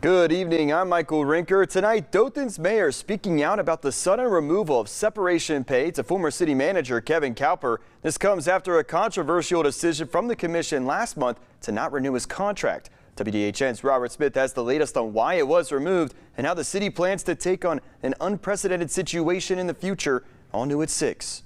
Good evening, I'm Michael Rinker. Tonight, Dothan's mayor speaking out about the sudden removal of separation pay to former city manager Kevin Cowper. This comes after a controversial decision from the commission last month to not renew his contract. WDHN's Robert Smith has the latest on why it was removed and how the city plans to take on an unprecedented situation in the future. All new at 6.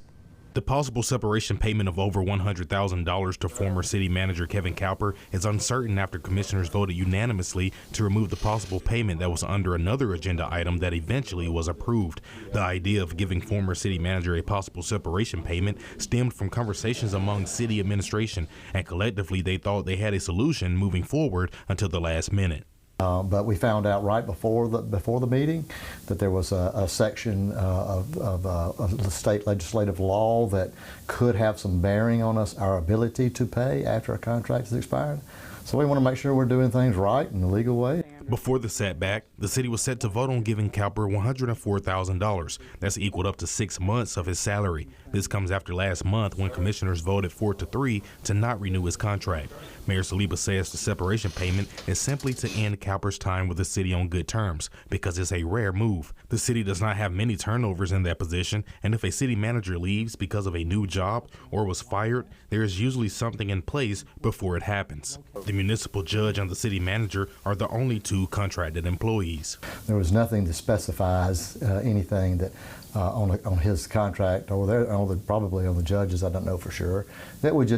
The possible separation payment of over $100,000 to former city manager Kevin Cowper is uncertain after commissioners voted unanimously to remove the possible payment that was under another agenda item that eventually was approved. The idea of giving former city manager a possible separation payment stemmed from conversations among city administration, and collectively they thought they had a solution moving forward until the last minute. But we found out right before the meeting that there was a section of the state legislative law that could have some bearing on our ability to pay after a contract is expired. So we want to make sure we're doing things right in the legal way. Before the setback, the city was set to vote on giving Cowper $104,000. That's equaled up to 6 months of his salary. This comes after last month when commissioners voted 4-3 to not renew his contract. Mayor Saliba says the separation payment is simply to end Cowper's time with the city on good terms because it's a rare move. The city does not have many turnovers in that position, and if a city manager leaves because of a new job or was fired, there is usually something in place before it happens. The municipal judge and the city manager are the only two contracted employees. There was nothing that specifies anything that on his contract or probably on the judges, I don't know for sure, that would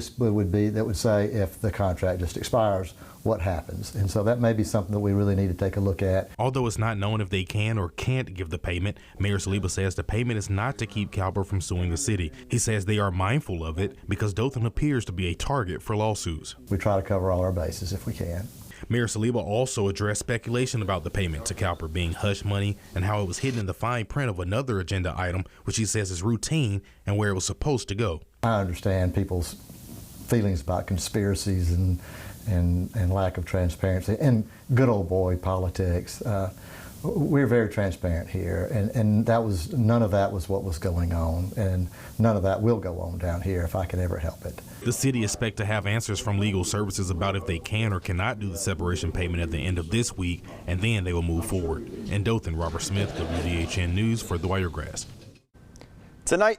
say if the contract just expires, what happens. And so that may be something that we really need to take a look at. Although it's not known if they can or can't give the payment, Mayor Saliba says the payment is not to keep Cowper from suing the city. He says they are mindful of it because Dothan appears to be a target for lawsuits. We try to cover all our bases if we can. Mayor Saliba also addressed speculation about the payment to Cowper being hush money and how it was hidden in the fine print of another agenda item, which he says is routine and where it was supposed to go. I understand people's feelings about conspiracies and lack of transparency and good old boy politics. We're very transparent here, and none of that was what was going on, and none of that will go on down here if I can ever help it. The city expects to have answers from legal services about if they can or cannot do the separation payment at the end of this week, and then they will move forward. In Dothan, Robert Smith, WDHN News for the Wiregrass. Tonight.